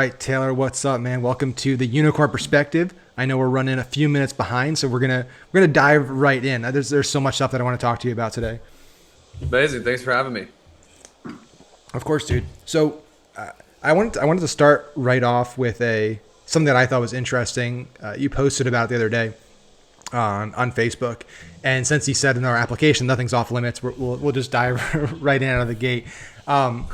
right, Taylor, what's up, man? Welcome to the Unicorn Perspective. I know we're running a few minutes behind, so we're gonna dive right in. There's so much stuff that I want to talk to you about today. Amazing. Thanks for having me. Of course, dude. So I wanted to start right off with a something that I thought was interesting. You posted about it the other day on Facebook, and since you said in our application nothing's off limits, we'll just dive right in out of the gate. Um,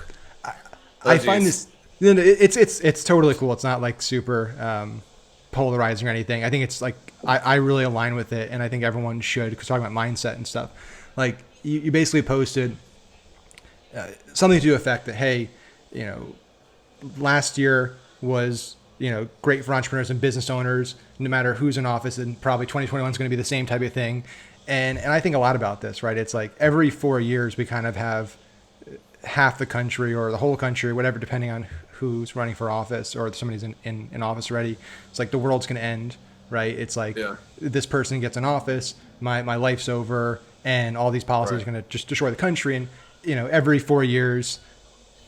Oh, I find geez. this it's totally cool. It's not like super polarizing or anything. I think it's like I really align with it, and I think everyone should because talking about mindset and stuff. Like you basically posted something to the effect that hey, you know, last year was great for entrepreneurs and business owners, no matter who's in office, and probably 2021 is going to be the same type of thing. And I think a lot about this, right? It's like every 4 years we kind of have half the country or the whole country, whatever, depending on who's running for office or somebody's in office already. It's like the world's going to end, right? It's like Yeah. this person gets in office, my life's over, and all these policies Right. are going to just destroy the country. And, every 4 years,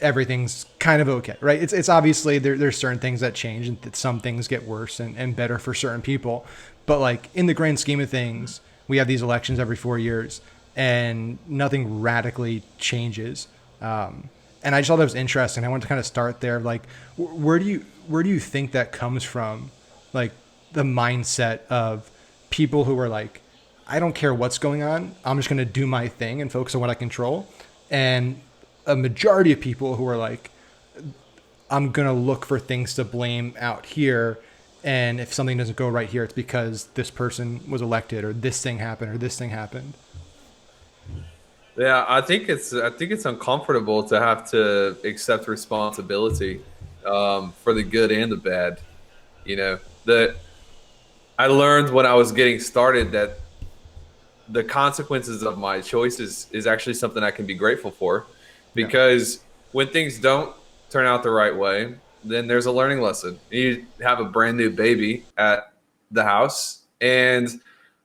everything's kind of okay, right? It's obviously there's certain things that change and that some things get worse and better for certain people. But like in the grand scheme of things, we have these elections every 4 years and nothing radically changes. And I just thought that was interesting. I wanted to kind of start there. Like, where do you think that comes from? Like the mindset of people who are like, I don't care what's going on. I'm just going to do my thing and focus on what I control. And a majority of people who are like, I'm going to look for things to blame out here. And if something doesn't go right here, it's because this person was elected or this thing happened or this thing happened. Yeah, I think it's uncomfortable to have to accept responsibility for the good and the bad. That I learned when I was getting started that the consequences of my choices is actually something I can be grateful for, Yeah. because when things don't turn out the right way, then there's a learning lesson. You have a brand new baby at the house, and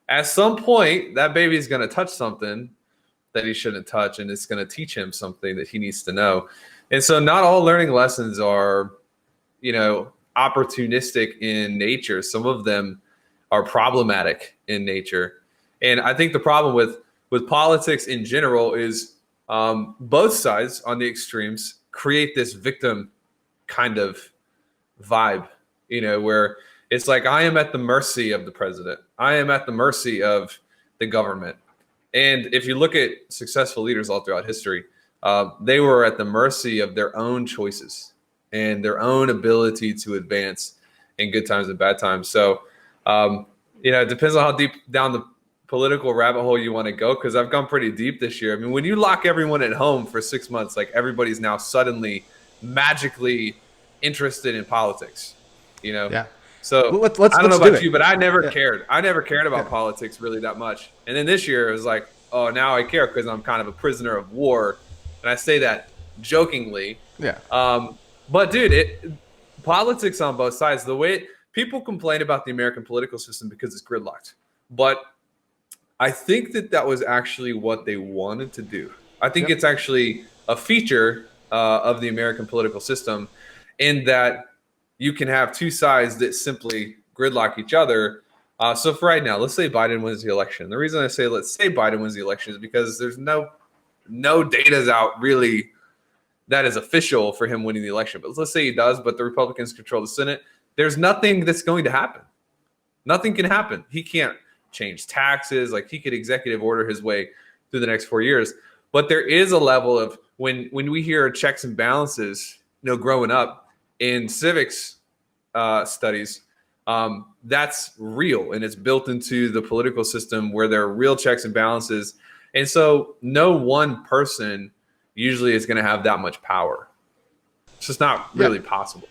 at some point, that baby is going to touch something that he shouldn't touch, and it's going to teach him something that he needs to know. And so not all learning lessons are, opportunistic in nature. Some of them are problematic in nature. And I think the problem with politics in general is both sides on the extremes create this victim kind of vibe, where it's like I am at the mercy of the president. I am at the mercy of the government. And if you look at successful leaders all throughout history, they were at the mercy of their own choices and their own ability to advance in good times and bad times. So, it depends on how deep down the political rabbit hole you want to go, because I've gone pretty deep this year. I mean, when you lock everyone at home for 6 months, like everybody's now suddenly magically interested in politics, you know? Yeah. So Well, let's I don't know let's do about it. you, but I never Yeah. cared. I never cared about Yeah. politics really that much. And then this year it was like, oh, now I care because I'm kind of a prisoner of war. And I say that jokingly. Yeah. But dude, politics on both sides, the way people complain about the American political system because it's gridlocked. But I think that was actually what they wanted to do. I think Yep. it's actually a feature of the American political system, in that you can have two sides that simply gridlock each other. So for right now, let's say Biden wins the election. The reason I say let's say Biden wins the election is because there's no data's out really that is official for him winning the election. But let's say he does, but the Republicans control the Senate. There's nothing that's going to happen. Nothing can happen. He can't change taxes. Like, he could executive order his way through the next 4 years. But there is a level of when we hear checks and balances, growing up in civics studies, that's real, and it's built into the political system where there are real checks and balances. And so no one person usually is going to have that much power. It's just not Yeah. really possible.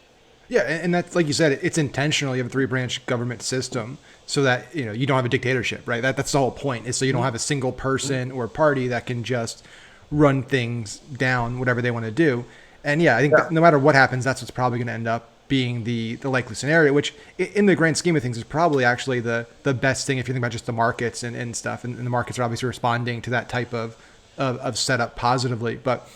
Yeah, and that's like you said, it's intentional. You have a three-branch government system so that you don't have a dictatorship, right? That's the whole point. Is so you don't have a single person or party that can just run things down, whatever they want to do. And yeah, I think Yeah. that no matter what happens, that's what's probably going to end up being the likely scenario. Which, in the grand scheme of things, is probably actually the best thing if you think about just the markets and stuff. And the markets are obviously responding to that type of setup positively. But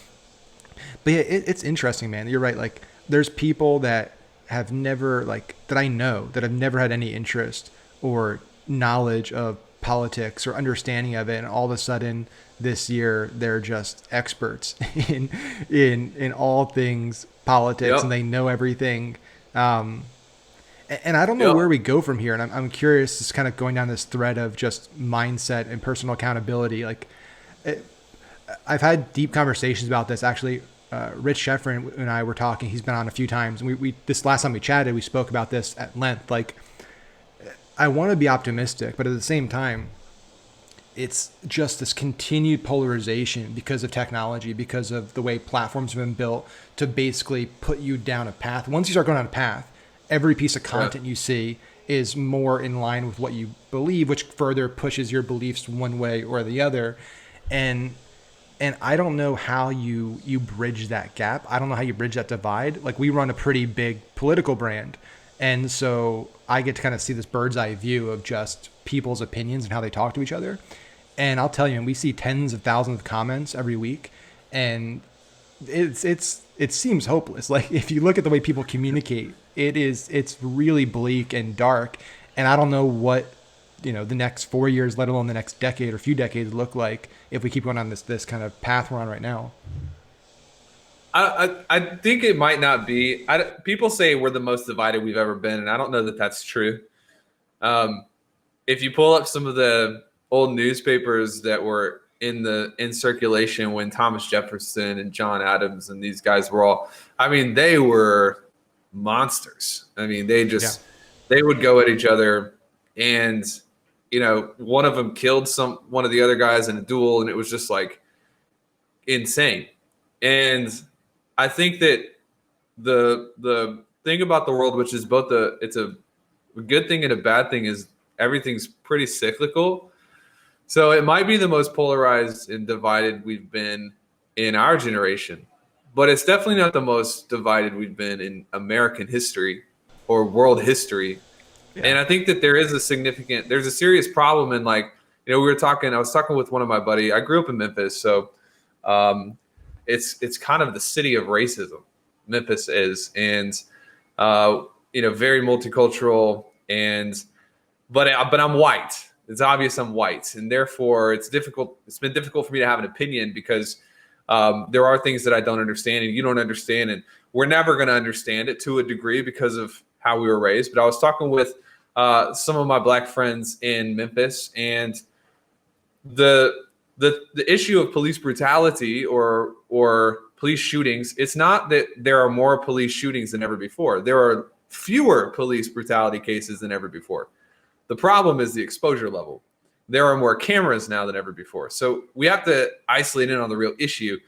yeah, it's interesting, man. You're right. Like, there's people that have never that I know that have never had any interest or knowledge of politics or understanding of it, and all of a sudden this year they're just experts in all things politics, and Yep. they know everything. Um, and I don't know where Yep. we go from here. And I'm curious, just kind of going down this thread of just mindset and personal accountability. I've had deep conversations about this. Actually, Rich Sheffrin and I were talking. He's been on a few times. And we this last time we chatted, we spoke about this at length. I want to be optimistic, but at the same time, it's just this continued polarization because of technology, because of the way platforms have been built to basically put you down a path. Once you start going down a path, every piece of Yeah. content you see is more in line with what you believe, which further pushes your beliefs one way or the other. And I don't know how you bridge that gap. I don't know how you bridge that divide. Like, we run a pretty big political brand, and so I get to kind of see this bird's eye view of just people's opinions and how they talk to each other. And I'll tell you, we see tens of thousands of comments every week, and it seems hopeless. Like, if you look at the way people communicate, it's really bleak and dark. And I don't know what the next 4 years, let alone the next decade or few decades, look like if we keep going on this kind of path we're on right now. I think it might not be. People say we're the most divided we've ever been, and I don't know that that's true. Um, if you pull up some of the old newspapers that were in circulation when Thomas Jefferson and John Adams and these guys were all, I mean, they were monsters. I mean, Yeah. they would go at each other, and one of them killed one of the other guys in a duel, and it was just like insane. And I think that the thing about the world, which is both it's a good thing and a bad thing, is everything's pretty cyclical. So it might be the most polarized and divided we've been in our generation, but it's definitely not the most divided we've been in American history or world history. Yeah. And I think that there's a serious problem in, I was talking with one of my buddy. I grew up in Memphis, so um, it's kind of the city of racism. Memphis is, and very multicultural, but I'm white. It's obvious I'm white, and therefore it's difficult. It's been difficult for me to have an opinion because there are things that I don't understand and you don't understand, and we're never going to understand it to a degree because of how we were raised. But I was talking with some of my black friends in Memphis, and the issue of police brutality or police shootings, it's not that there are more police shootings than ever before. There are fewer police brutality cases than ever before. The problem is the exposure level. There are more cameras now than ever before. So we have to isolate in on the real issue.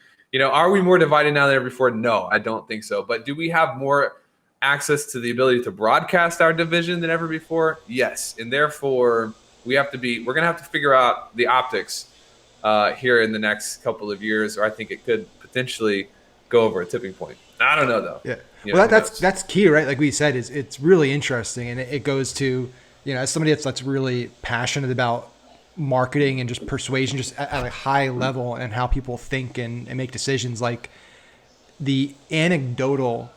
Are we more divided now than ever before? No, I don't think so. But do we have more access to the ability to broadcast our division than ever before? Yes. And therefore, we're going to have to figure out the optics here in the next couple of years, or I think it could potentially go over a tipping point. I don't know, though. Yeah. You know, Well, who knows? that's key, right? Like we said, is it's really interesting, and it goes to as somebody that's really passionate about marketing and just persuasion, just at a high level, and how people think and make decisions. Like, the anecdotal,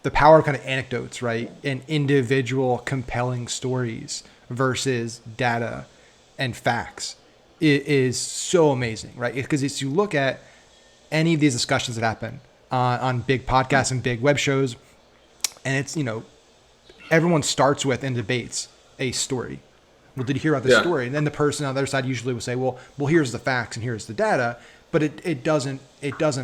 the power of kind of anecdotes, right, and individual compelling stories versus data and facts is so amazing, right? Because if you look at any of these discussions that happen on big podcasts and big web shows, and it's everyone starts with and debates a story. Well, did you hear about this Yeah. story? And then the person on the other side usually will say, well, here's the facts and here's the data. But it doesn't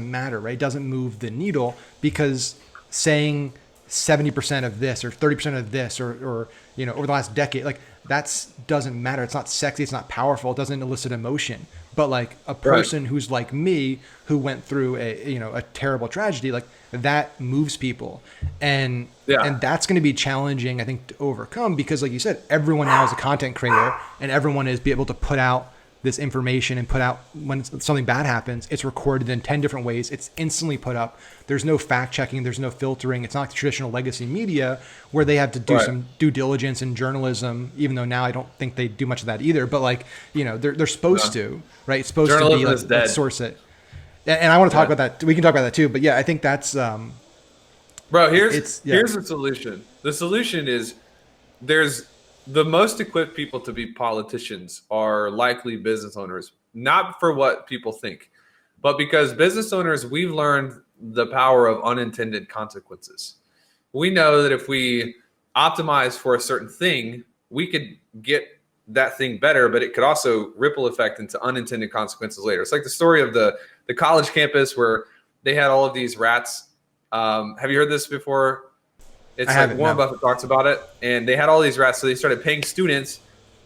matter, right? It doesn't move the needle, because saying 70% of this or 30% of this or over the last decade, like, that's doesn't matter. It's not sexy. It's not powerful. It doesn't elicit emotion. But like a person who's like me, who went through a terrible tragedy, like, that moves people, and Yeah. that's going to be challenging, I think, to overcome, because, like you said, everyone now is a content creator, and everyone is be able to put out this information and put out when something bad happens. It's recorded in 10 different ways. It's instantly put up. There's no fact checking. There's no filtering. It's not like the traditional legacy media where they have to do some due diligence in journalism, even though now I don't think they do much of that either. But like, they're supposed to, right? It's supposed Journalism to be is like, dead. let's source it. And I want to talk about that. We can talk about that too. But yeah, I think that's Bro, Yeah. here's the solution. The solution is there's the most equipped people to be politicians are likely business owners, not for what people think, but because business owners, we've learned the power of unintended consequences. We know that if we optimize for a certain thing, we could get that thing better, but it could also ripple effect into unintended consequences later. It's like the story of the college campus where they had all of these rats. Have you heard this before? I It's like haven't, Warren no. Buffett talks about it, and they had all these rats, so they started paying students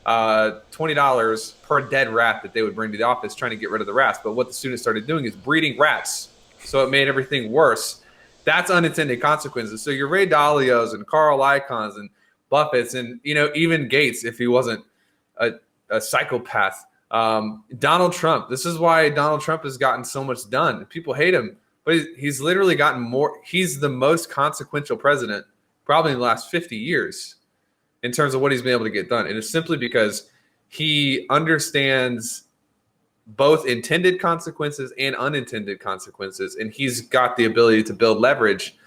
$20 per dead rat that they would bring to the office, trying to get rid of the rats. But what the students started doing is breeding rats, so it made everything worse. That's unintended consequences. So your Ray Dalios and Carl Icahns and Buffetts, and even Gates, if he wasn't a psychopath. Donald Trump. This is why Donald Trump has gotten so much done. People hate him, but he's literally gotten more. He's the most consequential president probably in the last 50 years in terms of what he's been able to get done. And it's simply because he understands both intended consequences and unintended consequences. And he's got the ability to build leverage.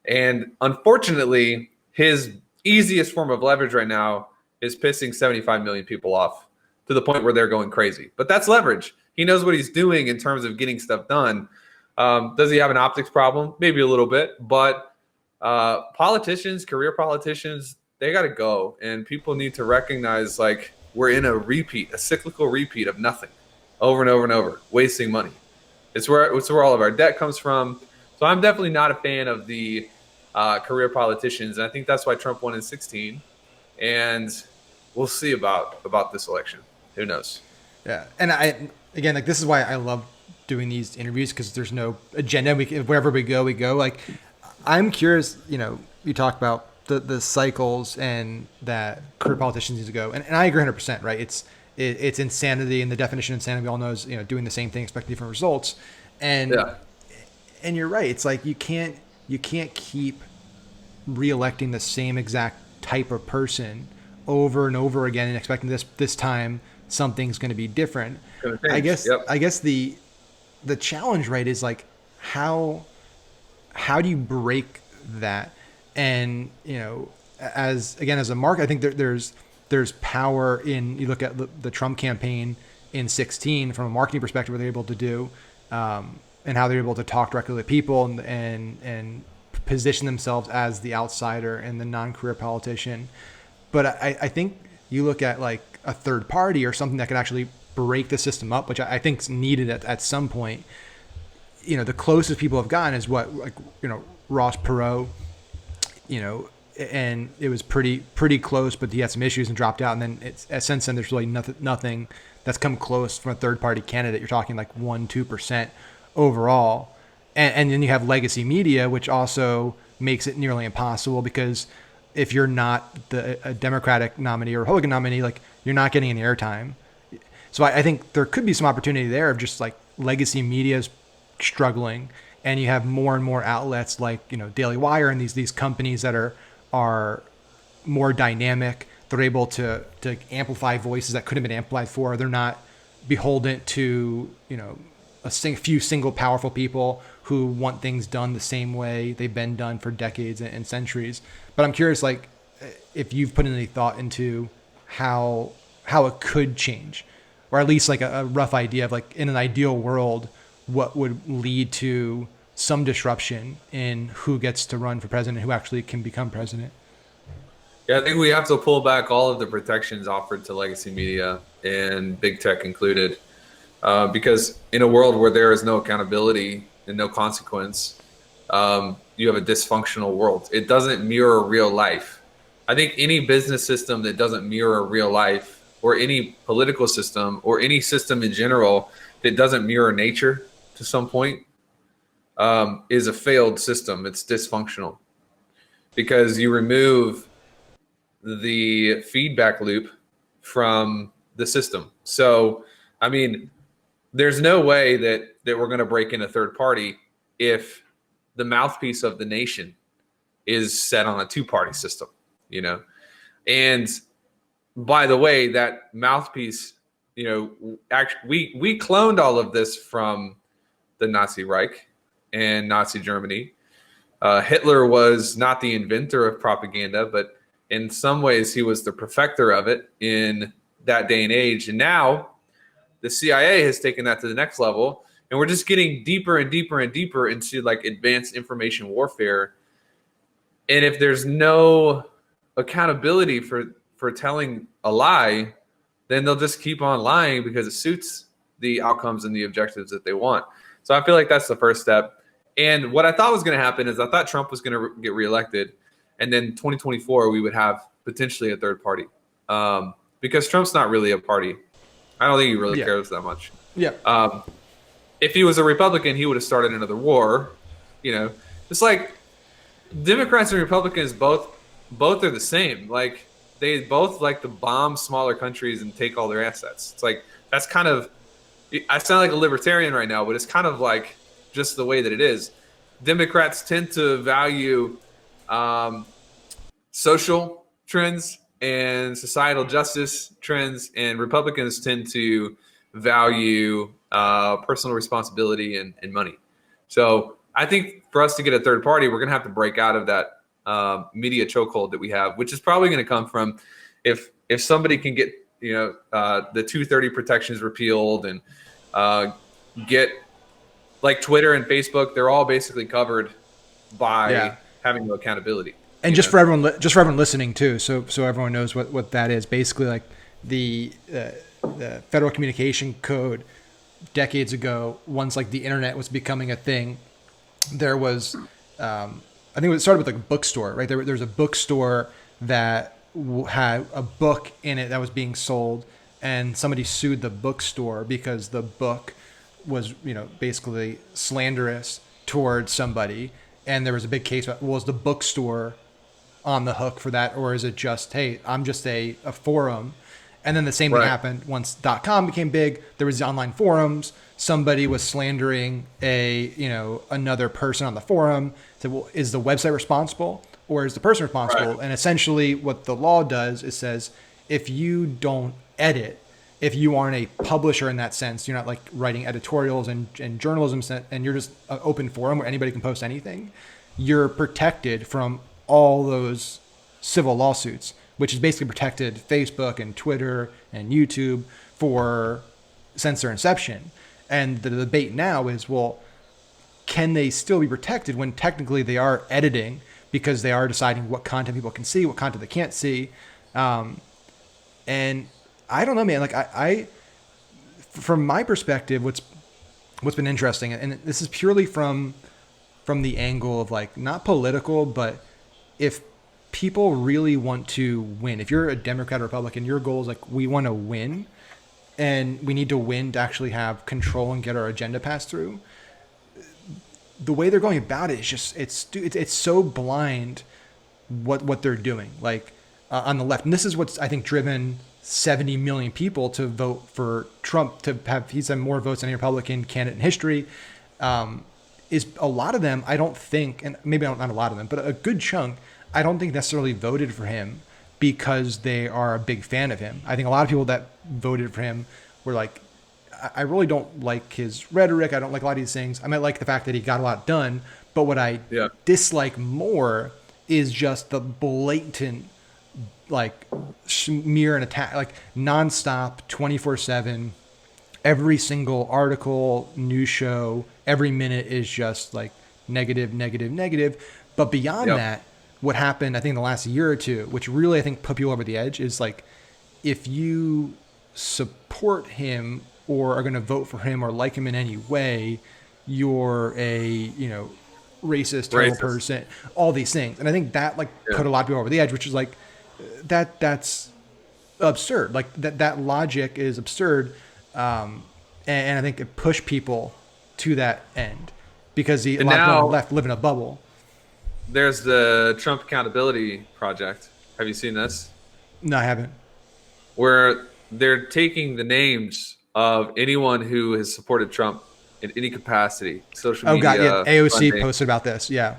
And unfortunately, his easiest form of leverage right now is pissing 75 million people off to the point where they're going crazy. But that's leverage. He knows what he's doing in terms of getting stuff done. Does he have an optics problem? Maybe a little bit, but politicians, career politicians, they got to go, and people need to recognize like we're in a cyclical repeat of nothing, over and over and over, wasting money. It's where all of our debt comes from. So I'm definitely not a fan of the career politicians, and I think that's why Trump won in 16. And we'll see about this election. Who knows? Yeah. And again, like, this is why I love doing these interviews, because there's no agenda. Wherever we go, we go. Like, I'm curious, you talk about the cycles and that career politicians need to go. And I agree 100%, right? It's insanity, and the definition of insanity we all know is, doing the same thing, expecting different results. And, Yeah. and you're right. It's like, you can't keep reelecting the same exact type of person over and over again and expecting this time something's going to be different. I guess, Yep. the challenge, right, is like, how do you break that? And as a market, I think there's power in, you look at the Trump campaign in 16 from a marketing perspective, what they're able to do, and how they're able to talk directly to people and position themselves as the outsider and the non-career politician. But I think you look at like a third party or something that could actually break the system up, which I think is needed at some point. The closest people have gotten is what, like, Ross Perot, and it was pretty close, but he had some issues and dropped out. And then since then, there's really nothing that's come close from a third party candidate. You're talking like 1-2% overall. And then you have legacy media, which also makes it nearly impossible, because if you're not a Democratic nominee or Republican nominee, like, you're not getting any airtime. So I think there could be some opportunity there of just like legacy media's struggling, and you have more and more outlets like Daily Wire and these companies that are more dynamic. They're able to amplify voices that couldn't have been amplified for. They're not beholden to a few single powerful people who want things done the same way they've been done for decades and centuries. But I'm curious, like, if you've put any thought into how it could change, or at least like a rough idea of, like, in an ideal world, what would lead to some disruption in who gets to run for president, who actually can become president. Yeah, I think we have to pull back all of the protections offered to legacy media and big tech included, because in a world where there is no accountability and no consequence, you have a dysfunctional world. It doesn't mirror real life. I think any business system that doesn't mirror real life, or any political system, or any system in general that doesn't mirror nature to some point, is a failed system. It's dysfunctional because you remove the feedback loop from the system. So, I mean, there's no way that we're going to break in a third party if the mouthpiece of the nation is set on a two-party system, And by the way, that mouthpiece, actually, we cloned all of this from the Nazi Reich and Nazi Germany. Hitler was not the inventor of propaganda, but in some ways he was the perfecter of it in that day and age. And now the CIA has taken that to the next level, and we're just getting deeper and deeper and deeper into like advanced information warfare. And if there's no accountability for telling a lie, then they'll just keep on lying because it suits the outcomes and the objectives that they want. So I feel like that's the first step. And what I thought was going to happen is I thought Trump was going to get reelected, and then 2024 we would have potentially a third party, because Trump's not really a party. I don't think he really cares that much. Yeah. If he was a Republican, he would have started another war. You know, it's like Democrats and Republicans both are the same. Like they both like to bomb smaller countries and take all their assets. It's like that's kind of. I sound like a libertarian right now, but it's kind of like just the way that it is. Democrats tend to value social trends and societal justice trends, and Republicans tend to value personal responsibility and money. So I think for us to get a third party, we're going to have to break out of that media chokehold that we have, which is probably going to come from if somebody can get the 230 protections repealed and get like Twitter and Facebook, they're all basically covered by having no accountability. And just for everyone listening too, so everyone knows what that is. Basically, like the Federal Communication Code decades ago, once like the internet was becoming a thing, there was I think it started with like a bookstore, right? There's a bookstore that had a book in it that was being sold, and somebody sued the bookstore because the book was basically slanderous towards somebody, and there was a big case about, well, is the bookstore on the hook for that, or is it just, hey, I'm just a forum? And then the same thing happened once .com became big. There was online forums. Somebody was slandering another person on the forum. So, well, is the website responsible or is the person responsible? Right. And essentially what the law does is says, if you don't edit, if you aren't a publisher in that sense, you're not like writing editorials and journalism, and you're just an open forum where anybody can post anything, you're protected from all those civil lawsuits, which is basically protected Facebook and Twitter and YouTube for since their inception. And the debate now is, well, can they still be protected when technically they are editing, because they are deciding what content people can see, what content they can't see. And I don't know, man, like I from my perspective, what's been interesting, and this is purely from the angle of like, not political, but if people really want to win, if you're a Democrat or Republican, your goal is like, we want to win, and we need to win to actually have control and get our agenda passed through. The way they're going about it is just, it's so blind what they're doing, like on the left. And this is what's, I think, driven 70 million people to vote for Trump, to have, he's had more votes than any Republican candidate in history. Is a lot of them, I don't think, and maybe not a lot of them, but a good chunk, I don't think necessarily voted for him because they are a big fan of him. I think a lot of people that voted for him were like, I really don't like his rhetoric. I don't like a lot of these things. I might like the fact that he got a lot done, but what I dislike more is just the blatant, like, smear and attack, like nonstop, 24/7. Every single article, news show, every minute is just like negative, negative, negative. But beyond that, what happened, I think, in the last year or two, which really, I think, put people over the edge, is like, if you support him or are going to vote for him or like him in any way, you're a, racist, terrible person, all these things. And I think that put a lot of people over the edge, which is like, that's absurd. Like that logic is absurd. And I think it pushed people to that end, because a lot of people on the left live in a bubble. There's the Trump Accountability Project. Have you seen this? No, I haven't. Where they're taking the names of anyone who has supported Trump in any capacity, social media. Oh, God, yeah. AOC posted about this. Yeah.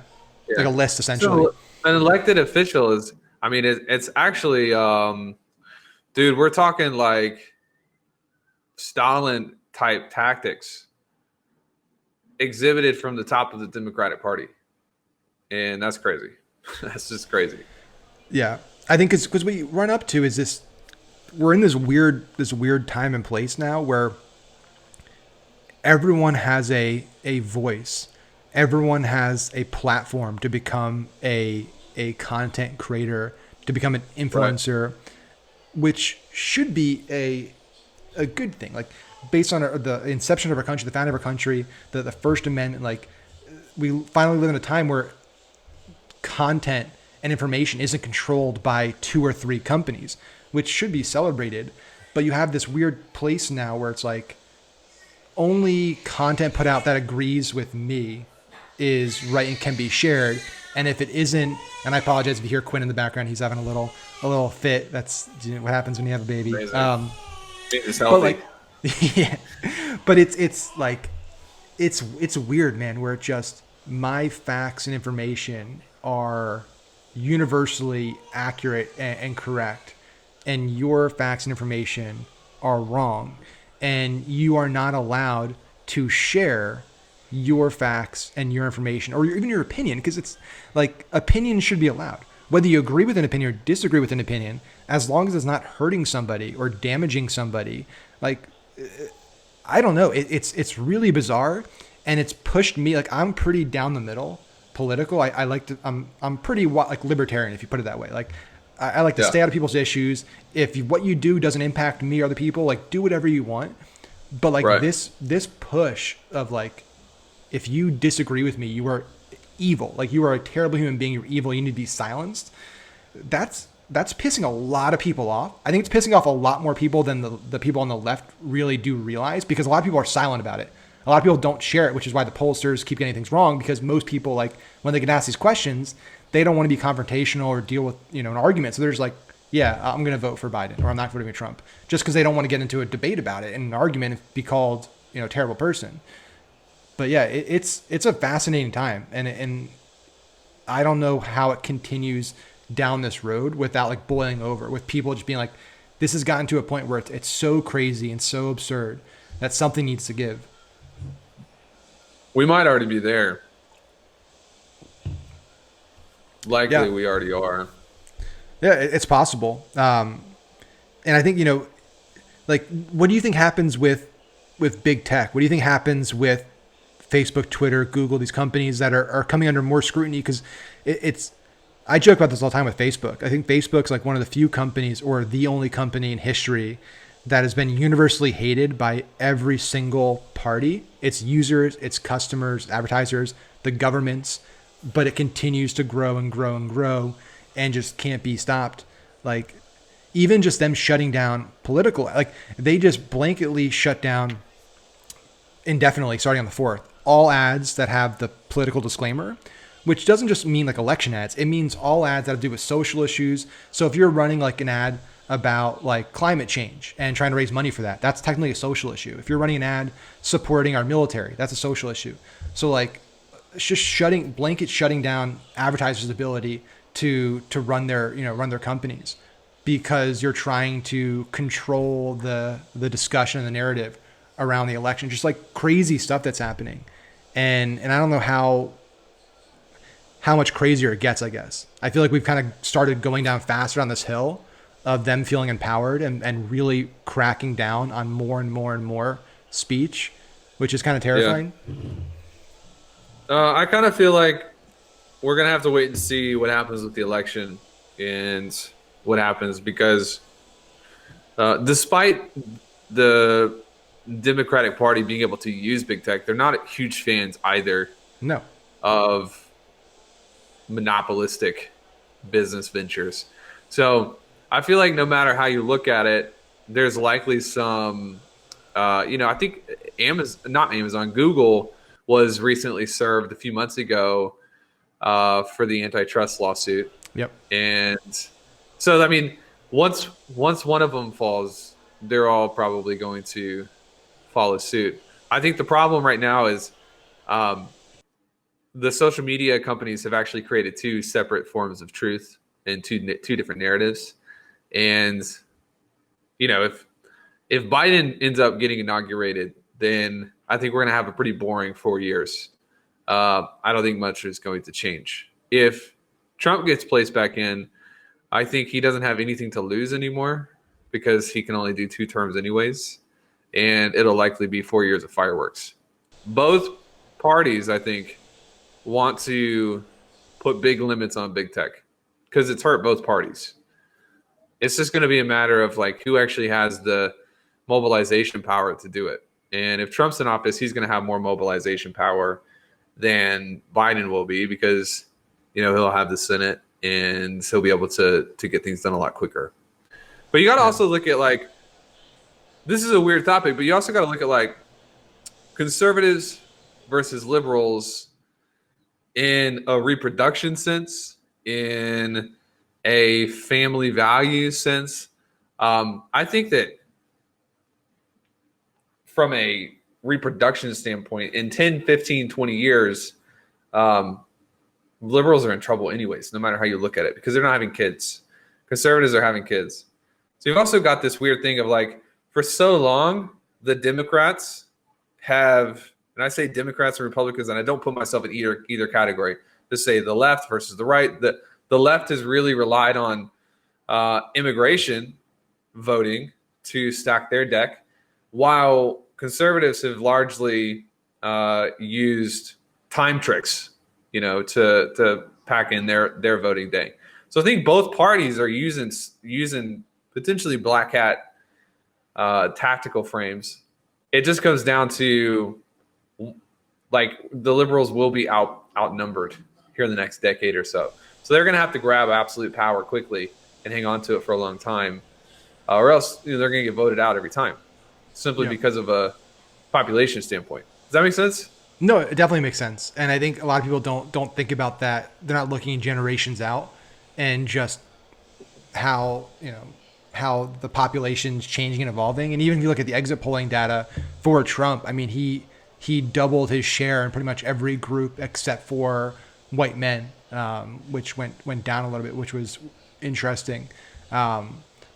Like a list, essentially. So an elected official is, I mean, it's actually, dude, we're talking like Stalin type tactics exhibited from the top of the Democratic Party. and that's crazy. That's just crazy. Yeah, I think because what you run up to is this: we're in this weird time and place now where everyone has a voice, everyone has a platform to become a content creator, to become an Right. influencer, which should be a good thing. Like based on the inception of our country, the founding of our country, the First Amendment, like we finally live in a time where content and information isn't controlled by two or three companies, which should be celebrated. But you have this weird place now where it's like only content put out that agrees with me is right and can be shared. And if it isn't, and I apologize if you hear Quinn in the background, he's having a little fit. That's what happens when you have a baby. Amazing. Meat is But healthy. like, yeah, but it's like it's weird, man. Where it just my facts and information are universally accurate and correct, and your facts and information are wrong, and you are not allowed to share your facts and your information or even your opinion, because it's like opinions should be allowed whether you agree with an opinion or disagree with an opinion, as long as it's not hurting somebody or damaging somebody. Like I don't know. It's really bizarre, and it's pushed me. Like I'm pretty down the middle political. I like to. I'm pretty like libertarian, if you put it that way. Like I like to Yeah. stay out of people's issues. If what you do doesn't impact me or other people, like do whatever you want. But like Right. this push of like, if you disagree with me, you are evil. Like you are a terrible human being. You're evil. You need to be silenced. That's pissing a lot of people off. I think it's pissing off a lot more people than the people on the left really do realize, because a lot of people are silent about it. A lot of people don't share it, which is why the pollsters keep getting things wrong, because most people, like when they get asked these questions, they don't want to be confrontational or deal with an argument. So they're just like, yeah, I'm going to vote for Biden, or I'm not voting for Trump, just because they don't want to get into a debate about it and an argument and be called a terrible person. But yeah, it's a fascinating time, and I don't know how it continues down this road without like boiling over, with people just being like, this has gotten to a point where it's so crazy and so absurd that something needs to give. We might already be there. Likely, Yeah, we already are. yeah, it's possible. And I think like, what do you think happens with big tech? What do you think happens with Facebook, Twitter, Google, these companies that are coming under more scrutiny? Because it's I joke about this all the time with Facebook. I think Facebook's like one of the few companies, or the only company in history, that has been universally hated by every single party, its users, its customers, advertisers, the governments, but it continues to grow and grow and grow and just can't be stopped. Like even just them shutting down political, like they just blanketly shut down indefinitely, starting on the 4th, all ads that have the political disclaimer, which doesn't just mean like election ads. It means all ads that have to do with social issues. So if you're running like an ad about like climate change and trying to raise money for that, that's technically a social issue. If you're running an ad supporting our military, that's a social issue. So like it's just shutting down advertisers' ability to run their companies, because you're trying to control the discussion and the narrative around the election. Just like crazy stuff that's happening. And I don't know how much crazier it gets, I guess. I feel like we've kind of started going down faster on this hill of them feeling empowered and really cracking down on more and more and more speech, which is kind of Yeah. terrifying. I kind of feel like we're gonna have to wait and see what happens with the election and what happens, because despite the Democratic Party being able to use big tech, they're not huge fans either No. of monopolistic business ventures. So I feel like no matter how you look at it, there's likely some, I think Amazon, not Amazon, Google was recently served a few months ago for the antitrust lawsuit. Yep. And so, I mean, once one of them falls, they're all probably going to follow suit. I think the problem right now is um, the social media companies have actually created two separate forms of truth and two different narratives. And if Biden ends up getting inaugurated, then I think we're going to have a pretty boring 4 years. I don't think much is going to change. if Trump gets placed back in, I think he doesn't have anything to lose anymore because he can only do 2 terms anyways, and it'll likely be 4 years of fireworks. Both parties, I think, want to put big limits on big tech because it's hurt both parties. It's just going to be a matter of like who actually has the mobilization power to do it. And if Trump's in office, he's going to have more mobilization power than Biden will be because, he'll have the Senate and he'll be able to get things done a lot quicker. But you got to also look at like, this is a weird topic, but you also got to look at like conservatives versus liberals in a reproduction sense, in a family value sense. I think that from a reproduction standpoint, in 10, 15, 20 years, liberals are in trouble anyways, no matter how you look at it, because they're not having kids. Conservatives are having kids. So you've also got this weird thing of like, for so long, the Democrats have, and I say Democrats and Republicans, and I don't put myself in either category, to say the left versus the right. The left has really relied on immigration voting to stack their deck, while conservatives have largely used time tricks, to pack in their voting day. So I think both parties are using potentially black hat tactical frames. It just comes down to like the liberals will be outnumbered here in the next decade or so. So they're going to have to grab absolute power quickly and hang on to it for a long time, or else they're going to get voted out every time, simply because of a population standpoint. Does that make sense? No, it definitely makes sense. And I think a lot of people don't think about that. They're not looking generations out and just how the population's changing and evolving. And even if you look at the exit polling data for Trump, I mean, he doubled his share in pretty much every group except for white men, which went down a little bit, which was interesting. But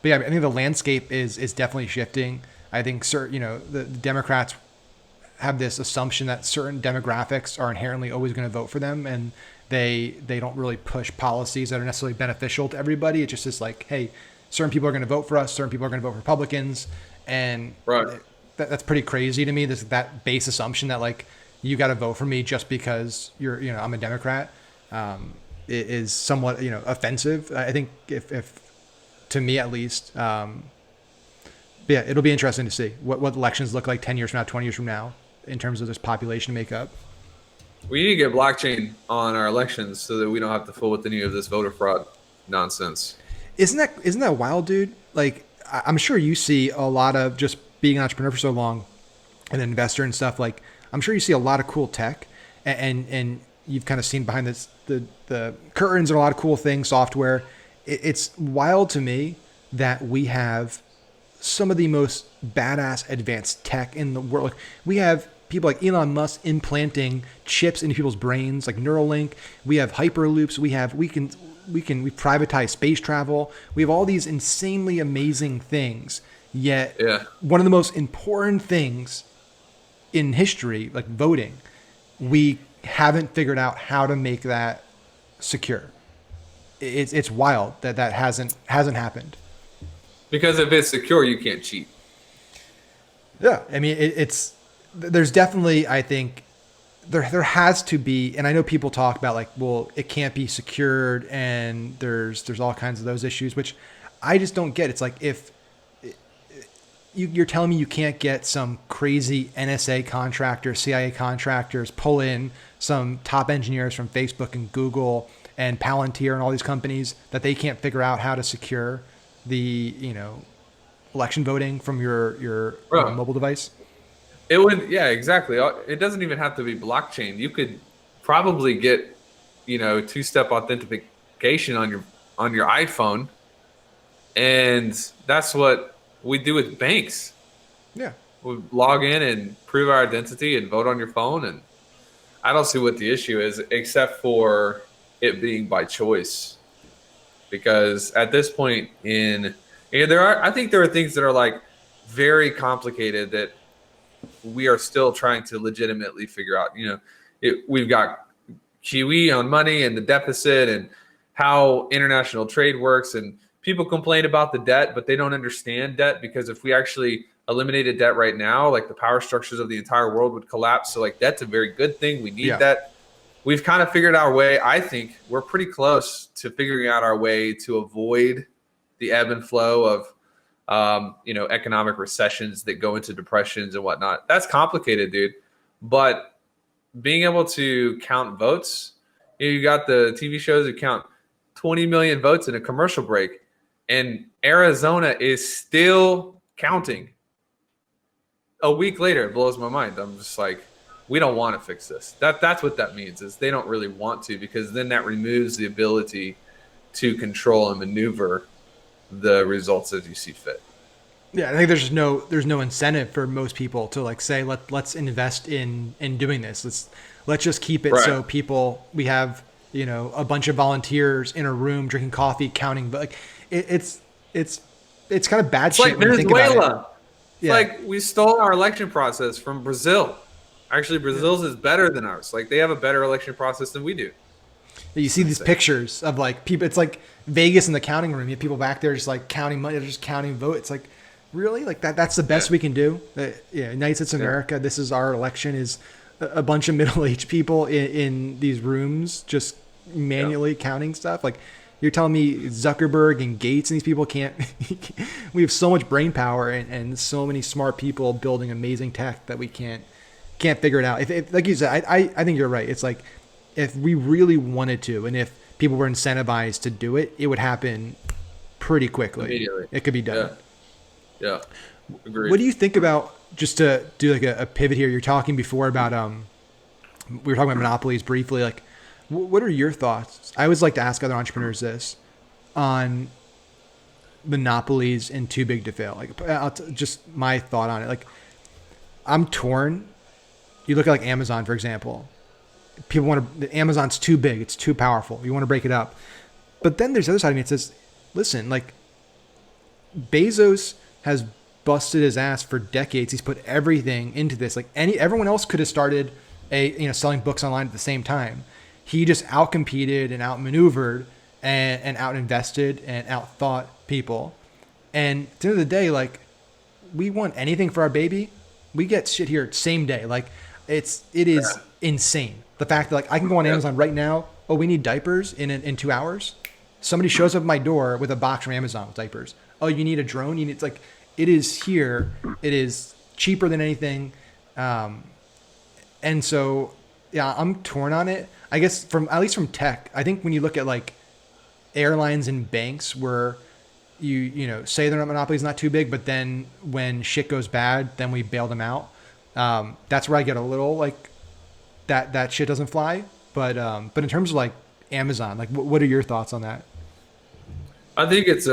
yeah, I think the landscape is definitely shifting. I think the Democrats have this assumption that certain demographics are inherently always going to vote for them, and they don't really push policies that are necessarily beneficial to everybody. It's just like, hey, certain people are going to vote for us, certain people are going to vote for Republicans, and right. That's pretty crazy to me. That base assumption that like you got to vote for me just because I'm a Democrat is somewhat offensive. I think if to me at least. But yeah, it'll be interesting to see what elections look like 10 years from now, 20 years from now, in terms of this population makeup. We need to get blockchain on our elections so that we don't have to fool with any of this voter fraud nonsense. Isn't that wild, dude? Like, I'm sure you see a lot of, just being an entrepreneur for so long, an investor and stuff. Like, I'm sure you see a lot of cool tech, and you've kind of seen behind the curtains and a lot of cool things, software. It's wild to me that we have some of the most badass advanced tech in the world. Like, we have people like Elon Musk implanting chips into people's brains, like Neuralink. We have hyperloops. We privatize space travel. We have all these insanely amazing things. Yet one of the most important things in history, like voting, we haven't figured out how to make that secure. It's wild that hasn't happened. Because if it's secure, you can't cheat. Yeah, I mean, there's definitely, I think, there has to be, and I know people talk about like, well, it can't be secured, and there's all kinds of those issues, which I just don't get. It's like, if you're telling me you can't get some crazy NSA contractors, CIA contractors, pull in some top engineers from Facebook and Google and Palantir and all these companies, that they can't figure out how to secure the election voting from your mobile device? It would, yeah, exactly. It doesn't even have to be blockchain. You could probably get, two-step authentication on your iPhone, and that's what we do with banks. Yeah, we log in and prove our identity and vote on your phone, and I don't see what the issue is, except for it being by choice. Because at this point I think there are things that are like very complicated that we are still trying to legitimately figure out. We've got QE on money and the deficit and how international trade works. And people complain about the debt, but they don't understand debt, because if we actually eliminated debt right now, like the power structures of the entire world would collapse. So like debt's a very good thing. We need Yeah. debt. We've kind of figured our way. I think we're pretty close to figuring out our way to avoid the ebb and flow of economic recessions that go into depressions and whatnot. That's complicated, dude. But being able to count votes, you got the TV shows that count 20 million votes in a commercial break, and Arizona is still counting. A week later, it blows my mind. I'm just like, we don't want to fix this. That's what that means, is they don't really want to, because then that removes the ability to control and maneuver the results as you see fit. Yeah, I think there's no incentive for most people to like say let's invest in doing this. Let's just keep it so people, we have a bunch of volunteers in a room drinking coffee counting, but like it's kind of bad It's shit like when you think about it. Venezuela. It's Yeah. like we stole our election process from Brazil. Actually, Brazil's is better than ours. Like they have a better election process than we do. You see these pictures of like people. It's like Vegas in the counting room. You have people back there just like counting money, they're just counting votes. It's like, really, like that's the best we can do. United States of America. This is our election. Is a bunch of middle-aged people in these rooms just manually counting stuff. Like you're telling me Zuckerberg and Gates and these people can't. We have so much brain power and so many smart people building amazing tech that we can't figure it out. If like you said, I think you're right. It's like if we really wanted to, and if people were incentivized to do it, it would happen pretty quickly. Immediately. It could be done. Yeah. Agreed. What do you think about, just to do like a pivot here? You're talking before about we were talking about monopolies briefly. Like, what are your thoughts? I always like to ask other entrepreneurs this on monopolies and too big to fail. Like, just my thought on it. Like, I'm torn. You look at like Amazon, for example. People want to. Amazon's too big. It's too powerful. You want to break it up. But then there's the other side of me. It says, listen, like Bezos has busted his ass for decades. He's put everything into this. Like everyone else could have started selling books online at the same time. He just outcompeted and outmaneuvered and outinvested and outthought people. And at the end of the day, like, we want anything for our baby, we get shit here same day. Like it is insane. The fact that like I can go on Amazon right now. Oh, we need diapers in 2 hours. Somebody shows up at my door with a box from Amazon with diapers. Oh, you need a drone? You need, it's like, it is here. It is cheaper than anything. And so, yeah, I'm torn on it. I guess at least from tech, I think when you look at like airlines and banks where you say they're not monopolies, not too big, but then when shit goes bad, then we bail them out. That's where I get a little like that shit doesn't fly. But in terms of like Amazon, like what are your thoughts on that? I think it's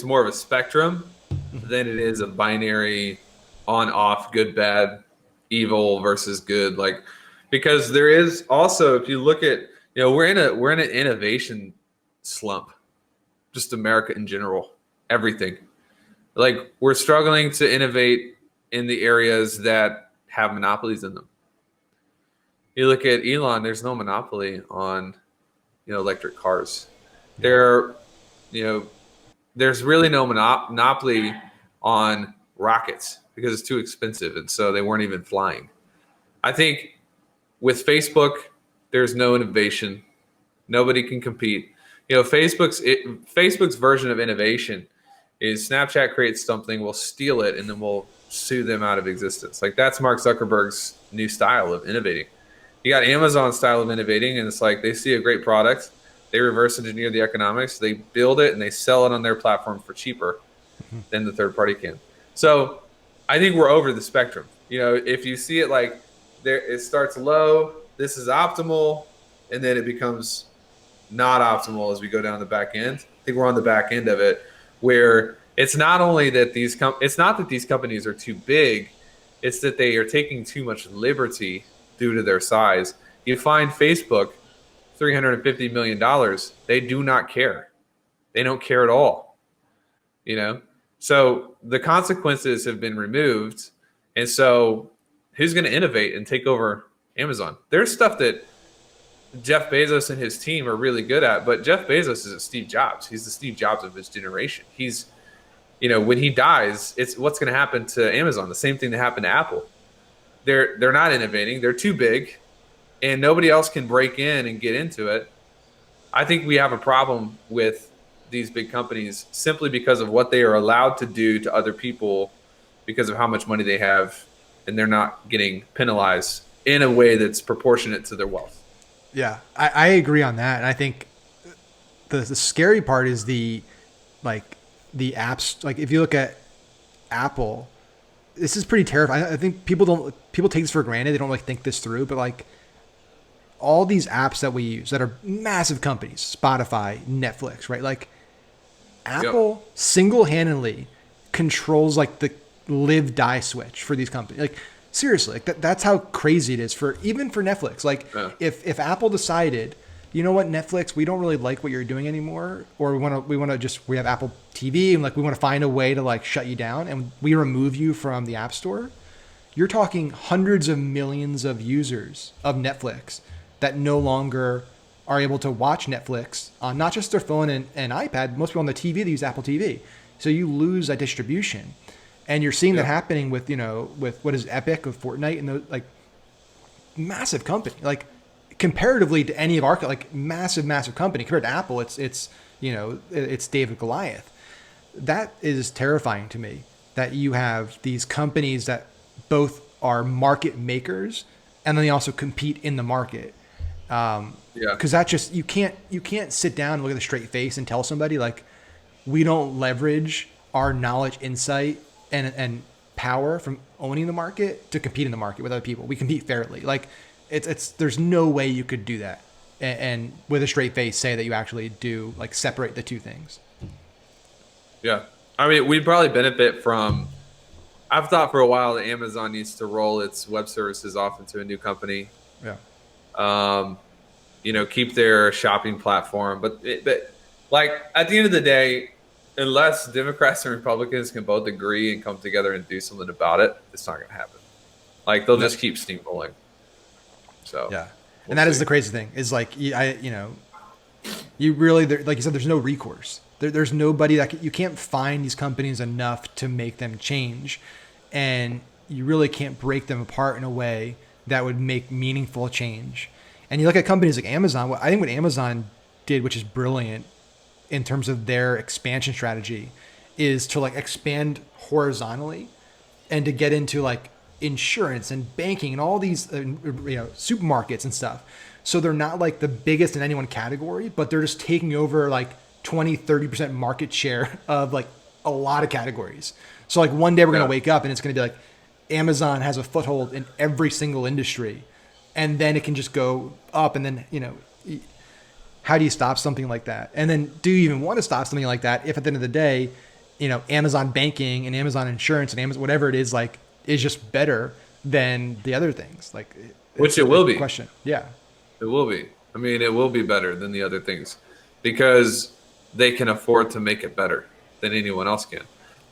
more of a spectrum than it is a binary on off, good, bad, evil versus good. Like, because there is also, if you look at, we're in an innovation slump, just America in general, everything. Like, we're struggling to innovate in the areas that have monopolies in them. You look at Elon, there's no monopoly on, electric cars. There's really no monopoly on rockets because it's too expensive, and so they weren't even flying. I think with Facebook, there's no innovation. Nobody can compete. Facebook's version of innovation is Snapchat creates something, we'll steal it, and then we'll sue them out of existence. Like, that's Mark Zuckerberg's new style of innovating. You got Amazon's style of innovating, and it's like they see a great product, they reverse engineer the economics, they build it, and they sell it on their platform for cheaper than the third party can. So I think we're over the spectrum. If you see it like it starts low, this is optimal, and then it becomes not optimal as we go down the back end. I think we're on the back end of it, where it's not only that it's not that these companies are too big, it's that they are taking too much liberty due to their size. You find Facebook, $350 million, they do not care. They don't care at all. So the consequences have been removed. And so who's going to innovate and take over Amazon? There's stuff that Jeff Bezos and his team are really good at. But Jeff Bezos is a Steve Jobs. He's the Steve Jobs of his generation. He's, when he dies, it's what's going to happen to Amazon. The same thing that happened to Apple. They're not innovating. They're too big, and nobody else can break in and get into it. I think we have a problem with these big companies simply because of what they are allowed to do to other people because of how much money they have, and they're not getting penalized in a way that's proportionate to their wealth. Yeah, I agree on that. And I think the scary part is like the apps. Like if you look at Apple, this is pretty terrifying. I think people take this for granted. They don't really think this through, but like all these apps that we use that are massive companies, Spotify, Netflix, right? Like Apple single-handedly controls like the live die switch for these companies. Like seriously, like that's how crazy it is for even for Netflix. Like if Apple decided, you know what, Netflix, we don't really like what you're doing anymore, or we have Apple TV and like we want to find a way to like shut you down and we remove you from the App Store, you're talking hundreds of millions of users of Netflix that no longer are able to watch Netflix on not just their phone and iPad. Most people on the TV, they use Apple TV. So you lose that distribution. And you're seeing that happening with, with what is Epic of Fortnite and the like massive company, like comparatively to any of our like massive company compared to Apple, it's David Goliath. That is terrifying to me that you have these companies that both are market makers and then they also compete in the market. Because that just you can't sit down and look at the straight face and tell somebody like we don't leverage our knowledge, insight, and power from owning the market to compete in the market with other people. We compete fairly. Like it's there's no way you could do that and with a straight face say that you actually do like separate the two things. Yeah. I mean, we'd probably benefit from. I've thought for a while that Amazon needs to roll its web services off into a new company. Yeah. Keep their shopping platform. But like at the end of the day, unless Democrats and Republicans can both agree and come together and do something about it, it's not going to happen. Like they'll just keep steamrolling. So yeah, and that is the crazy thing is like you really like you said, there's no recourse. There's nobody that you can't find these companies enough to make them change, and you really can't break them apart in a way that would make meaningful change. And you look at companies like Amazon. I think what Amazon did, which is brilliant in terms of their expansion strategy, is to like expand horizontally and to get into like insurance and banking and all these supermarkets and stuff. So they're not like the biggest in any one category, but they're just taking over like 20-30% market share of like a lot of categories. So like one day we're going to wake up and it's going to be like Amazon has a foothold in every single industry, and then it can just go up. And then how do you stop something like that? And then do you even want to stop something like that if at the end of the day, Amazon banking and Amazon insurance and Amazon whatever it is like is just better than the other things? Like, which it will be. Question. Yeah, it will be. I mean, it will be better than the other things because they can afford to make it better than anyone else can.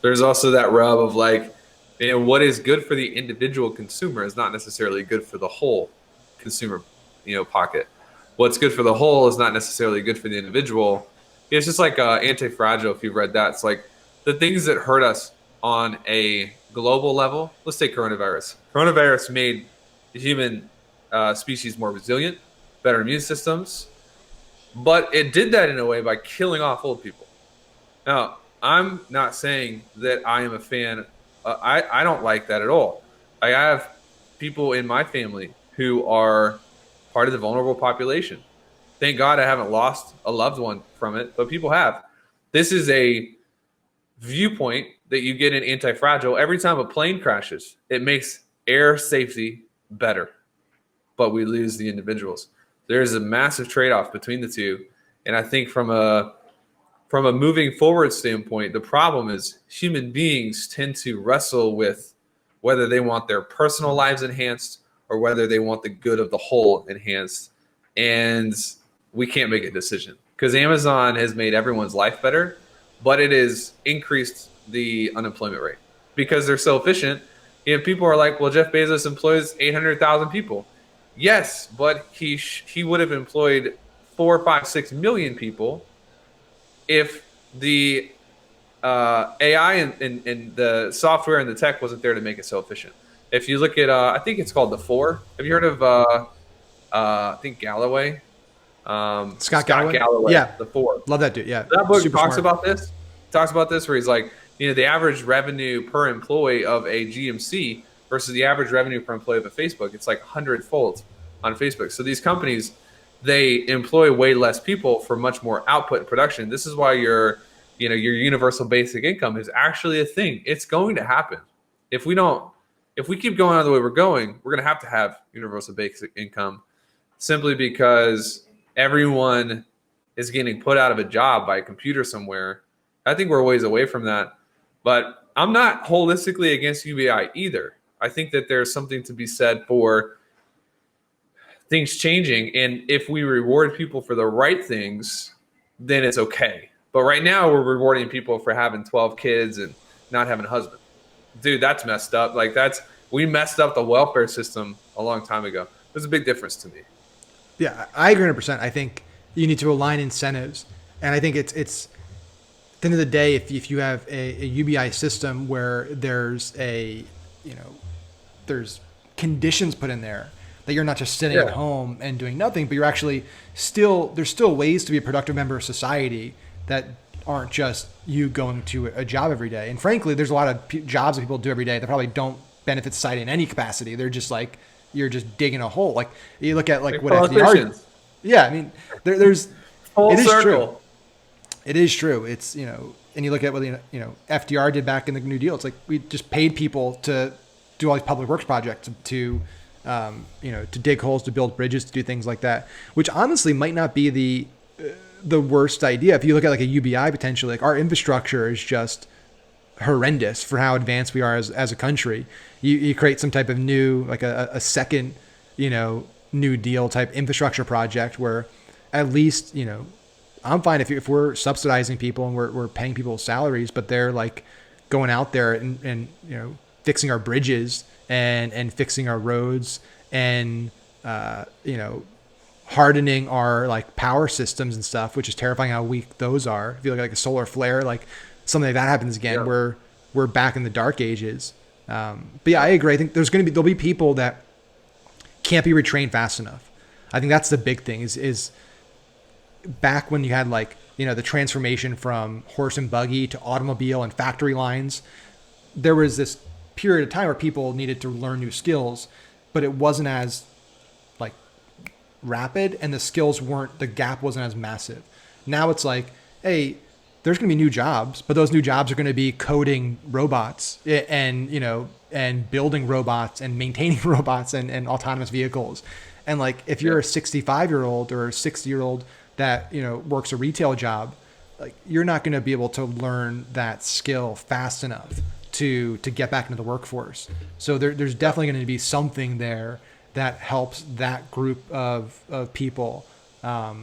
There's also that rub of like, what is good for the individual consumer is not necessarily good for the whole consumer, pocket. What's good for the whole is not necessarily good for the individual. It's just like Anti-Fragile, if you've read that. It's like the things that hurt us on a global level. Let's take coronavirus. Coronavirus made the human species more resilient, better immune systems, but it did that in a way by killing off old people. Now, I'm not saying that I am a fan. I don't like that at all. I have people in my family who are part of the vulnerable population. Thank God I haven't lost a loved one from it, but people have. This is a viewpoint that you get in Anti-Fragile. Every time a plane crashes, it makes air safety better, but we lose the individuals. There's a massive trade-off between the two, and I think from a moving forward standpoint, the problem is human beings tend to wrestle with whether they want their personal lives enhanced or whether they want the good of the whole enhanced. And we can't make a decision because Amazon has made everyone's life better, but it has increased the unemployment rate because they're so efficient. People are like, well, Jeff Bezos employs 800,000 people. Yes, but he would have employed 4, 5, 6 million people if the AI and the software and the tech wasn't there to make it so efficient. If you look at, I think it's called The Four. Have you heard of, I think Galloway? Scott Scott Galloway. Galloway, Yeah. The Four. Love that dude. Yeah. That book Super talks smart. about this. Talks about this where he's like, the average revenue per employee of a GMC versus the average revenue per employee of a Facebook. It's like 100-fold on Facebook. So these companies, they employ way less people for much more output and production. This is why your universal basic income is actually a thing. It's going to happen. If we don't, if we keep going on the way we're going, we're going to have universal basic income simply because everyone is getting put out of a job by a computer somewhere. I think we're a ways away from that. But I'm not holistically against UBI either. I think that there's something to be said for things changing. And if we reward people for the right things, then it's okay. But right now, we're rewarding people for having 12 kids and not having a husband. Dude, that's messed up. Like, we messed up the welfare system a long time ago. There's a big difference to me. Yeah, I agree 100%. I think you need to align incentives, and I think it's at the end of the day, if you have a UBI system where there's there's conditions put in there that you're not just sitting at home and doing nothing, but you're actually there's still ways to be a productive member of society that aren't just you going to a job every day. And frankly, there's a lot of jobs that people do every day that probably don't benefit society in any capacity. They're just like, you're just digging a hole. Like you look at like what FDR. Yeah, I mean, there's full it is circle. True. It is true. It's and you look at what FDR did back in the New Deal. It's like we just paid people to do all these public works projects to dig holes, to build bridges, to do things like that. Which honestly might not be the worst idea. If you look at like a UBI potentially, like our infrastructure is just horrendous for how advanced we are as a country. You create some type of new, like a second, New Deal type infrastructure project where at least, I'm fine if we're subsidizing people and we're paying people salaries, but they're like going out there and fixing our bridges and fixing our roads and, hardening our like power systems and stuff, which is terrifying how weak those are. If you look at like a solar flare, like something like that happens again, we're back in the dark ages. But yeah, I agree. I think there'll be people that can't be retrained fast enough. I think that's the big thing is back when you had like, the transformation from horse and buggy to automobile and factory lines, there was this period of time where people needed to learn new skills, but it wasn't as like rapid and the gap wasn't as massive. Now it's like, hey, there's going to be new jobs, but those new jobs are going to be coding robots and building robots and maintaining robots and autonomous vehicles. And like, if you're a 65-year-old or a 60-year-old that, works a retail job, like you're not going to be able to learn that skill fast enough to get back into the workforce. So there's definitely going to be something there that helps that group of people, so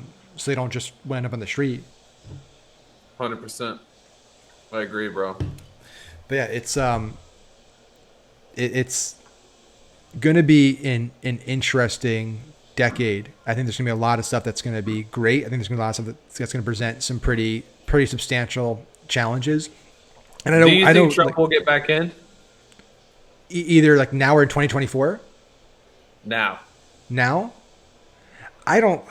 they don't just end up on the street. 100%. I agree, bro. But yeah, it's going to be an interesting decade. I think there's going to be a lot of stuff that's going to be great. I think there's going to be a lot of stuff that's going to present some pretty substantial challenges. And Do you think Trump will get back in? Either like now or in 2024? Now? I don't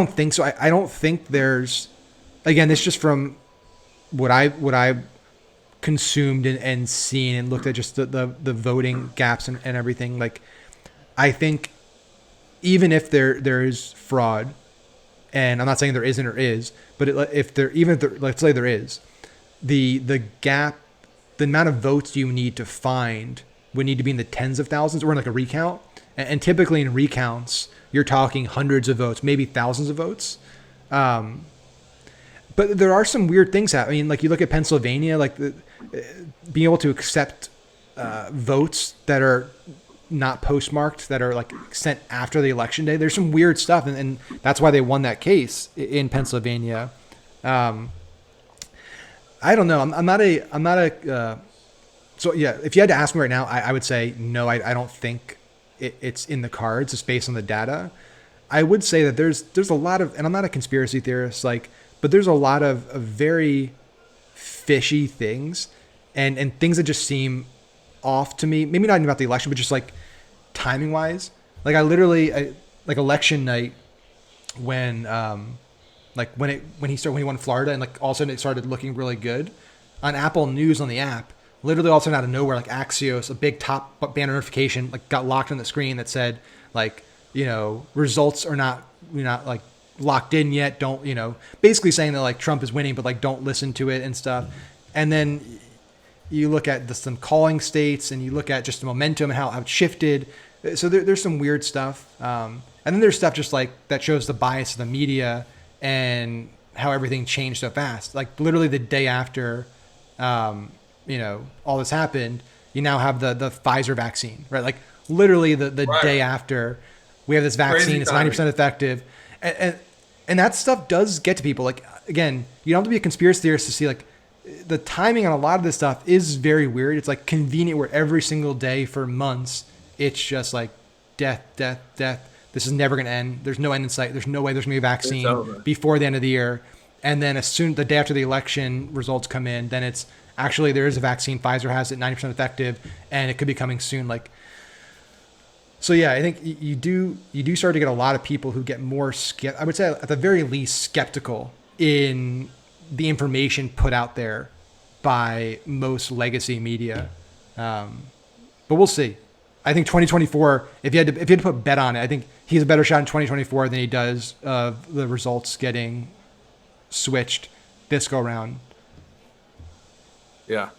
think so. I don't think there's, again, this just from what I consumed and seen and looked at just the voting gaps and everything. Like, I think even if there is fraud, and I'm not saying there isn't or is, but let's say there is, the gap, the amount of votes you need to find would need to be in the tens of thousands or in like a recount. And typically in recounts, you're talking hundreds of votes, maybe thousands of votes. But there are some weird things happening. I mean, like you look at Pennsylvania, like being able to accept votes that are not postmarked, that are like sent after the election day. There's some weird stuff, and that's why they won that case in Pennsylvania. I don't know. I'm not a. So yeah, if you had to ask me right now, I would say no. I don't think it's in the cards, it's based on the data. I would say that there's a lot of, and I'm not a conspiracy theorist, like, but there's a lot of very fishy things and things that just seem off to me. Maybe not even about the election, but just like timing wise. Like like election night when when he won Florida, and like all of a sudden it started looking really good on Apple News on the app. Literally all of a sudden out of nowhere, like Axios, a big top banner notification, like got locked on the screen that said like, results are not, like locked in yet. Don't, basically saying that like Trump is winning, but like don't listen to it and stuff. And then you look at some calling states, and you look at just the momentum and how it shifted. So there's some weird stuff. And then there's stuff just like that shows the bias of the media and how everything changed so fast. Like literally the day after, all this happened, you now have the Pfizer vaccine, right? Like literally the right. day after we have this vaccine, it's 90% effective. And that stuff does get to people. Like, again, you don't have to be a conspiracy theorist to see like the timing on a lot of this stuff is very weird. It's like convenient where every single day for months, it's just like death, death, death. This is never going to end. There's no end in sight. There's no way there's going to be a vaccine before the end of the year. And then as soon the day after the election results come in, then it's actually there is a vaccine. Pfizer has it, 90% effective, and it could be coming soon. Like, so yeah, I think you do start to get a lot of people who get more I would say at the very least skeptical in the information put out there by most legacy media. But we'll see. I think 2024, if you had to put a bet on it, I think he has a better shot in 2024 than he does of the results getting switched this go around. Yeah.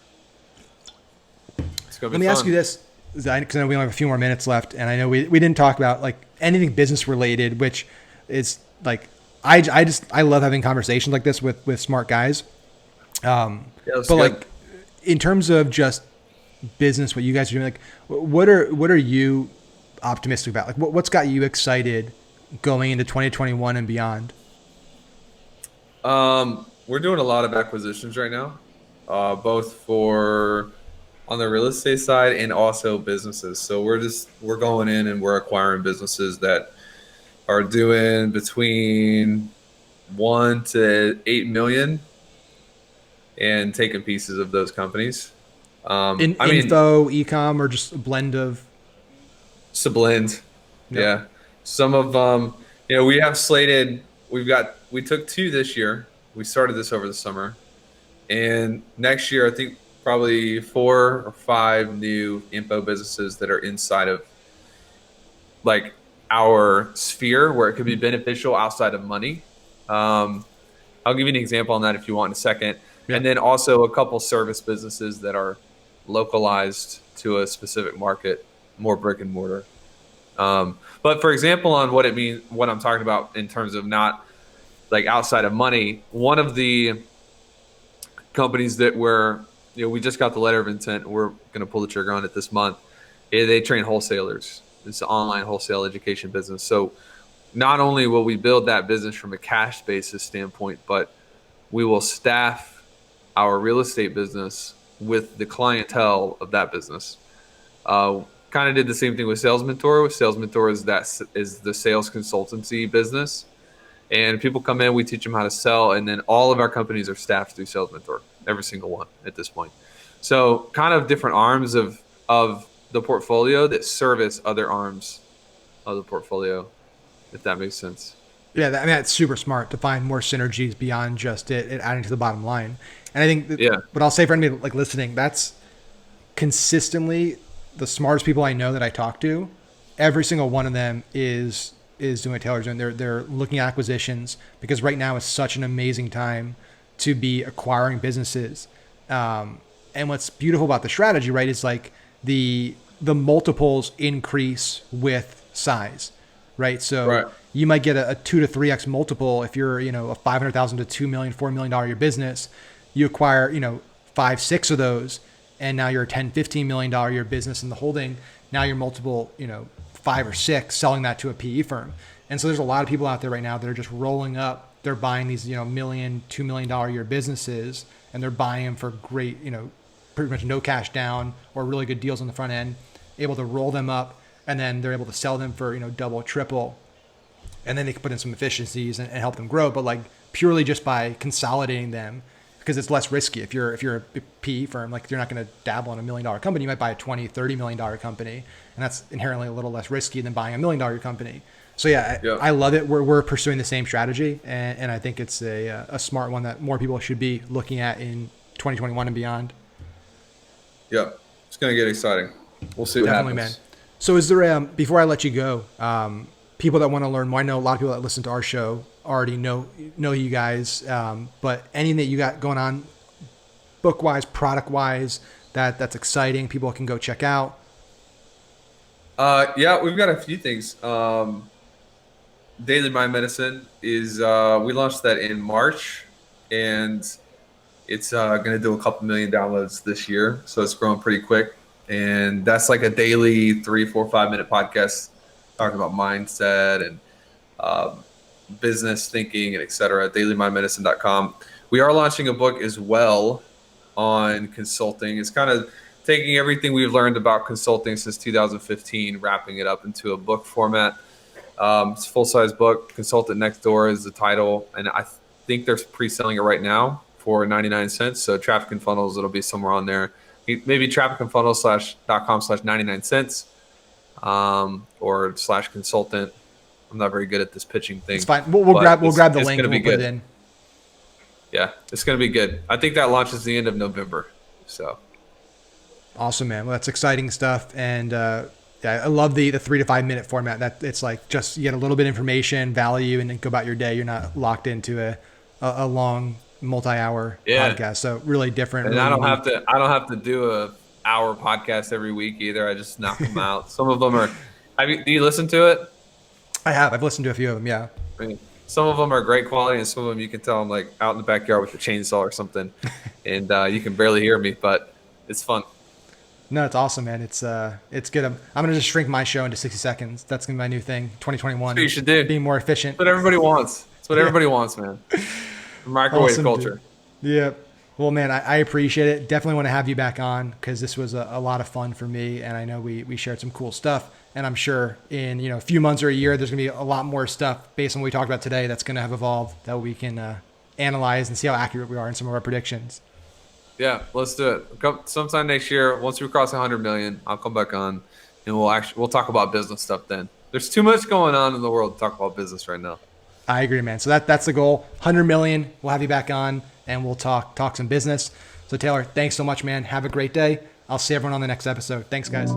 It's gonna be Let me ask you this, because I know we only have a few more minutes left, and I know we didn't talk about like anything business related, which is like I love having conversations like this with smart guys. But good. Like in terms of just business, what you guys are doing, like what are you optimistic about? Like what's got you excited going into 2021 and beyond? We're doing a lot of acquisitions right now, both on the real estate side and also businesses. So we're going in and we're acquiring businesses that are doing between 1 to 8 million and taking pieces of those companies. Info, e-com, or just a blend of? It's a blend. Yep. Yeah. Some of them, we have slated, we took 2 this year. We started this over the summer. And next year, I think probably 4 or 5 new info businesses that are inside of like our sphere where it could be beneficial outside of money. I'll give you an example on that if you want in a second. Yeah. And then also a couple service businesses that are localized to a specific market, more brick and mortar. But for example, on what it means, what I'm talking about in terms of not like outside of money, one of the companies that we just got the letter of intent, we're going to pull the trigger on it this month. They train wholesalers. It's an online wholesale education business. So not only will we build that business from a cash basis standpoint, but we will staff our real estate business with the clientele of that business. Kind of did the same thing with SalesMentor. SalesMentor is the sales consultancy business. And people come in, we teach them how to sell, and then all of our companies are staffed through SalesMentor, every single one at this point. So kind of different arms of the portfolio that service other arms of the portfolio, if that makes sense. Yeah, that's super smart to find more synergies beyond just it adding to the bottom line. And I think what I'll say for anybody like listening, that's consistently the smartest people I know that I talk to. Every single one of them is doing what Taylor's doing. They're looking at acquisitions because right now is such an amazing time to be acquiring businesses. And what's beautiful about the strategy, right, is like the multiples increase with size, right? So you might get a 2 to 3x multiple if you're, a $500,000 to $2 million, $4 million a year business. You acquire, 5, 6 of those, and now you're a $10, $15 million a year business in the holding. Now you're multiple, 5 or 6, selling that to a PE firm. And so there's a lot of people out there right now that are just rolling up. They're buying these, $1 million, $2 million a year businesses, and they're buying them for great, pretty much no cash down or really good deals on the front end, able to roll them up, and then they're able to sell them for, double, triple, and then they can put in some efficiencies and help them grow. But like purely just by consolidating them, because it's less risky. If you're a PE firm, like you're not going to dabble in $1 million company. You might buy a $20-30 million company, and that's inherently a little less risky than buying $1 million company. So yeah, I love it. We're pursuing the same strategy, and I think it's a smart one that more people should be looking at in 2021 and beyond. Yeah, it's going to get exciting. We'll see what Definitely, happens. Man. So is there, before I let you go, people that want to learn more, I know a lot of people that listen to our show already know you guys, but anything that you got going on book-wise, product-wise, that's exciting, people can go check out? Yeah, we've got a few things. Daily Mind Medicine is, we launched that in March, and it's going to do a couple million downloads this year. So it's growing pretty quick. And that's like a daily 3, 4, 5-minute podcast talking about mindset and business thinking and et cetera. DailyMindMedicine.com. We are launching a book as well on consulting. It's kind of taking everything we've learned about consulting since 2015, wrapping it up into a book format. It's a full-size book. Consultant Next Door is the title. And I think they're pre-selling it right now for 99 cents. So Traffic and Funnels, it'll be somewhere on there. Maybe trafficandfunnels.com/99 cents or /consultant. I'm not very good at this pitching thing. It's fine. We'll grab the link and we'll put it in. Yeah, it's going to be good. I think that launches the end of November. So awesome, man. Well, that's exciting stuff. And yeah, I love the 3 to 5 minute format. That it's like just you get a little bit of information, value, and then go about your day. You're not locked into a long multi-hour podcast. So really different. And really I don't have to do a hour podcast every week either. I just knock them out. Some of them are. Do you listen to it? I have. I've listened to a few of them. Yeah. I mean, some of them are great quality, and some of them you can tell I'm like out in the backyard with a chainsaw or something, and you can barely hear me, but it's fun. No, it's awesome, man. It's good. I'm gonna just shrink my show into 60 seconds. That's gonna be my new thing, 2021. That's what you should do. Being more efficient. That's what everybody wants. That's what everybody wants, man. Microwave awesome, culture. Dude. Yeah. Well, man, I appreciate it. Definitely want to have you back on because this was a lot of fun for me, and I know we shared some cool stuff. And I'm sure in a few months or a year, there's gonna be a lot more stuff based on what we talked about today that's gonna have evolved that we can analyze and see how accurate we are in some of our predictions. Yeah, let's do it. Sometime next year, once we cross 100 million, I'll come back on, and we'll talk about business stuff then. There's too much going on in the world to talk about business right now. I agree, man. So that's the goal. 100 million. We'll have you back on, and we'll talk some business. So Taylor, thanks so much, man. Have a great day. I'll see everyone on the next episode. Thanks, guys.